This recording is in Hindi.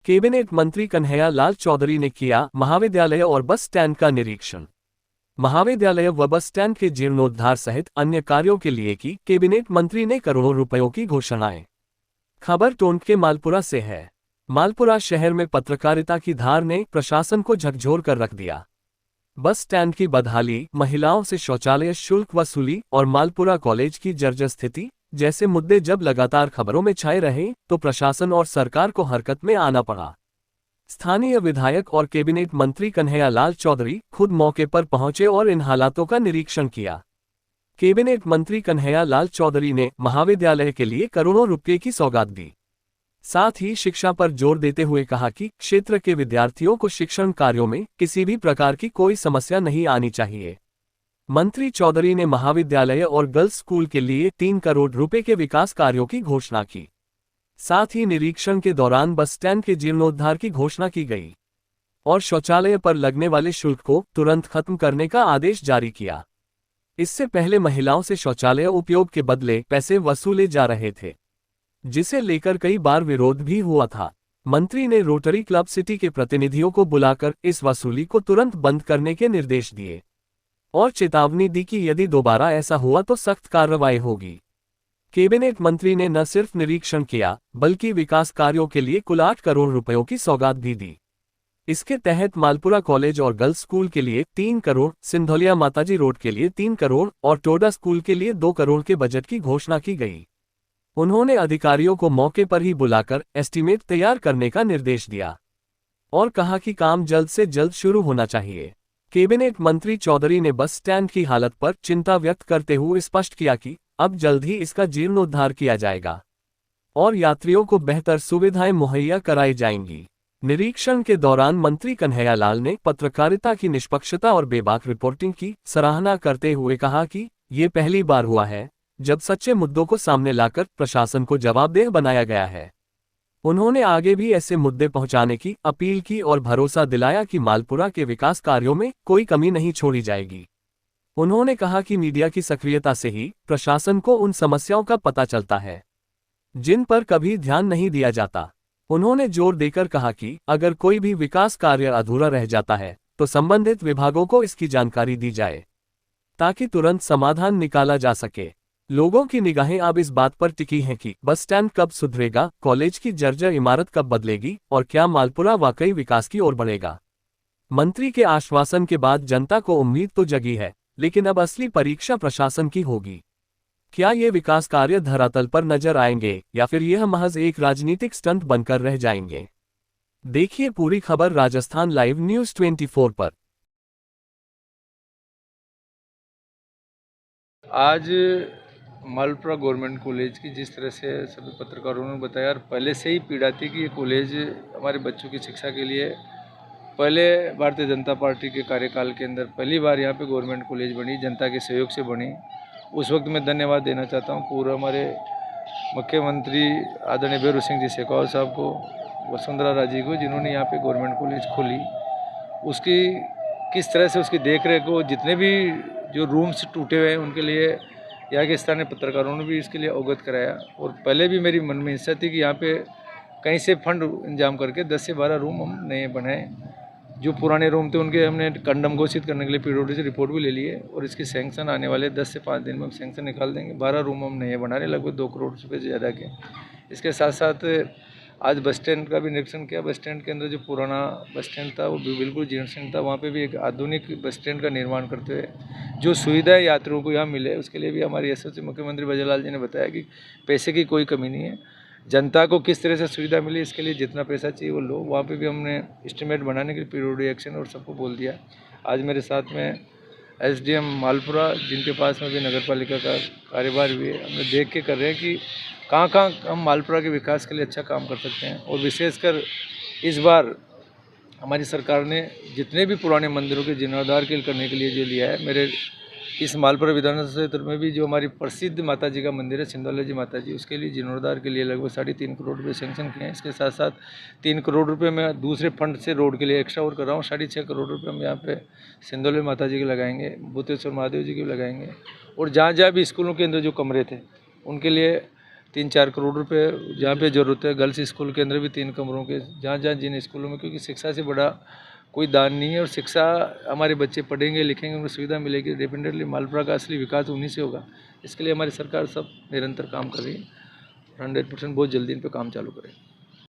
कैबिनेट मंत्री कन्हैया लाल चौधरी ने किया महाविद्यालय और बस स्टैंड का निरीक्षण। महाविद्यालय व बस स्टैंड के जीर्णोद्धार सहित अन्य कार्यों के लिए की कैबिनेट मंत्री ने करोड़ों रुपयों की घोषणाएं। खबर टोंक के मालपुरा से है। मालपुरा शहर में पत्रकारिता की धार ने प्रशासन को झकझोर कर रख दिया। बस स्टैंड की बदहाली, महिलाओं से शौचालय शुल्क वसूली और मालपुरा कॉलेज की जर्जर स्थिति जैसे मुद्दे जब लगातार खबरों में छाए रहे तो प्रशासन और सरकार को हरकत में आना पड़ा। स्थानीय विधायक और कैबिनेट मंत्री कन्हैया लाल चौधरी खुद मौके पर पहुंचे और इन हालातों का निरीक्षण किया। कैबिनेट मंत्री कन्हैया लाल चौधरी ने महाविद्यालय के लिए करोड़ों रुपये की सौगात दी। साथ ही शिक्षा पर जोर देते हुए कहा कि क्षेत्र के विद्यार्थियों को शिक्षण कार्यों में किसी भी प्रकार की कोई समस्या नहीं आनी चाहिए। मंत्री चौधरी ने महाविद्यालय और गर्ल्स स्कूल के लिए 3 करोड़ रुपए के विकास कार्यों की घोषणा की। साथ ही निरीक्षण के दौरान बस स्टैंड के जीर्णोद्धार की घोषणा की गई और शौचालय पर लगने वाले शुल्क को तुरंत खत्म करने का आदेश जारी किया। इससे पहले महिलाओं से शौचालय उपयोग के बदले पैसे वसूले जा रहे थे, जिसे लेकर कई बार विरोध भी हुआ था। मंत्री ने रोटरी क्लब सिटी के प्रतिनिधियों को बुलाकर इस वसूली को तुरंत बंद करने के निर्देश दिए और चेतावनी दी कि यदि दोबारा ऐसा हुआ तो सख्त कार्रवाई होगी। कैबिनेट मंत्री ने न सिर्फ निरीक्षण किया बल्कि विकास कार्यों के लिए कुल 8 करोड़ रुपयों की सौगात भी दी। इसके तहत मालपुरा कॉलेज और गर्ल्स स्कूल के लिए 3 करोड़, सिंधौलिया माताजी रोड के लिए 3 करोड़ और टोडा स्कूल के लिए 2 करोड़ के बजट की घोषणा की गई। उन्होंने अधिकारियों को मौके पर ही बुलाकर एस्टीमेट तैयार करने का निर्देश दिया और कहा कि काम जल्द से जल्द शुरू होना चाहिए। कैबिनेट मंत्री चौधरी ने बस स्टैंड की हालत पर चिंता व्यक्त करते हुए स्पष्ट किया कि अब जल्द ही इसका जीर्णोद्धार किया जाएगा और यात्रियों को बेहतर सुविधाएं मुहैया कराई जाएंगी। निरीक्षण के दौरान मंत्री कन्हैया लाल ने पत्रकारिता की निष्पक्षता और बेबाक रिपोर्टिंग की सराहना करते हुए कहा कि ये पहली बार हुआ है जब सच्चे मुद्दों को सामने लाकर प्रशासन को जवाबदेह बनाया गया है। उन्होंने आगे भी ऐसे मुद्दे पहुंचाने की अपील की और भरोसा दिलाया कि मालपुरा के विकास कार्यों में कोई कमी नहीं छोड़ी जाएगी। उन्होंने कहा कि मीडिया की सक्रियता से ही प्रशासन को उन समस्याओं का पता चलता है जिन पर कभी ध्यान नहीं दिया जाता। उन्होंने जोर देकर कहा कि अगर कोई भी विकास कार्य अधूरा रह जाता है तो संबंधित विभागों को इसकी जानकारी दी जाए ताकि तुरंत समाधान निकाला जा सके। लोगों की निगाहें अब इस बात पर टिकी हैं कि बस स्टैंड कब सुधरेगा, कॉलेज की जर्जर इमारत कब बदलेगी और क्या मालपुरा वाकई विकास की ओर बढ़ेगा। मंत्री के आश्वासन के बाद जनता को उम्मीद तो जगी है, लेकिन अब असली परीक्षा प्रशासन की होगी। क्या ये विकास कार्य धरातल पर नजर आएंगे या फिर यह महज एक राजनीतिक स्टंट बनकर रह जाएंगे? देखिए पूरी खबर राजस्थान लाइव न्यूज 24 पर। आज मालपुरा गवर्नमेंट कॉलेज की जिस तरह से सभी पत्रकारों ने बताया, और पहले से ही पीड़ा थी कि ये कॉलेज हमारे बच्चों की शिक्षा के लिए पहले भारतीय जनता पार्टी के कार्यकाल के अंदर पहली बार यहाँ पे गवर्नमेंट कॉलेज बनी, जनता के सहयोग से बनी। उस वक्त मैं धन्यवाद देना चाहता हूँ पूरा हमारे मुख्यमंत्री आदरणीय बीरेंद्र सिंह जी शेखावत साहब को, वसुंधरा राजी को, जिन्होंने यहाँ पे गवर्नमेंट कॉलेज खोली। उसकी किस तरह से उसकी देख रेख हो, जितने भी जो रूम्स टूटे हुए हैं उनके लिए यहाँ के स्थानीय पत्रकारों ने भी इसके लिए अवगत कराया। और पहले भी मेरी मन में इच्छा थी कि यहाँ पे कहीं से फंड इंतजाम करके 10 से 12 रूम हम नए बनाएं। जो पुराने रूम थे उनके हमने कंडम घोषित करने के लिए पीडब्ल्यूडी से रिपोर्ट भी ले ली है और इसकी सैंक्शन आने वाले 10 से 5 दिन में हम सैंक्शन निकाल देंगे। 12 रूम हम नए बना रहे हैं, लगभग 2 करोड़ रुपये से ज़्यादा के। इसके साथ साथ आज बस स्टैंड का भी निरीक्षण किया। बस स्टैंड के अंदर जो पुराना बस स्टैंड था वो बिल्कुल जीर्ण था, वहाँ पे भी एक आधुनिक बस स्टैंड का निर्माण करते हुए जो सुविधाएं यात्रियों को यहाँ मिले, उसके लिए भी हमारी एसओसी मुख्यमंत्री बजरलाल जी ने बताया कि पैसे की कोई कमी नहीं है। जनता को किस तरह से सुविधा मिली, इसके लिए जितना पैसा चाहिए वो लो। वहाँ पे भी हमने एस्टीमेट बनाने के लिए पीरियोडिक एक्शन और सबको बोल दिया। आज मेरे साथ में एसडीएम मालपुरा, जिनके पास में भी नगर पालिका का कार्यभार भी है, हमने देख के कर रहे हैं कि कहाँ कहाँ हम मालपुरा के विकास के लिए अच्छा काम कर सकते हैं। और विशेषकर इस बार हमारी सरकार ने जितने भी पुराने मंदिरों के जीर्णोद्धार करने के लिए जो लिया है, मेरे इस मालपुरा विधानसभा क्षेत्र में भी जो हमारी प्रसिद्ध माता जी का मंदिर है सिंधौलिया जी माता जी, उसके लिए जीर्णोद्धार के लिए लगभग 3.5 करोड़ रुपये सैंक्शन किए हैं। इसके साथ साथ 3 करोड़ रुपये मैं दूसरे फंड से रोड के लिए एक्स्ट्रा और कर रहा हूँ। 6.5 करोड़ रुपये हम यहाँ पे सिंधौलिया माता जी के लगाएंगे, भूतेश्वर महादेव जी के भी लगाएंगे। और जहाँ जहाँ भी स्कूलों के अंदर जो कमरे थे उनके लिए 3-4 करोड़ रुपए जहाँ पे ज़रूरत है, गर्ल्स स्कूल के अंदर भी 3 कमरों के, जहाँ जहाँ जिन स्कूलों में, क्योंकि शिक्षा से बड़ा कोई दान नहीं है। और शिक्षा, हमारे बच्चे पढ़ेंगे लिखेंगे, उनको सुविधा मिलेगी, डेफिनेटली मालपुरा का असली विकास उन्हीं से होगा। इसके लिए हमारी सरकार सब निरंतर काम कर रही है। 100% बहुत जल्दी इन पर काम चालू करें।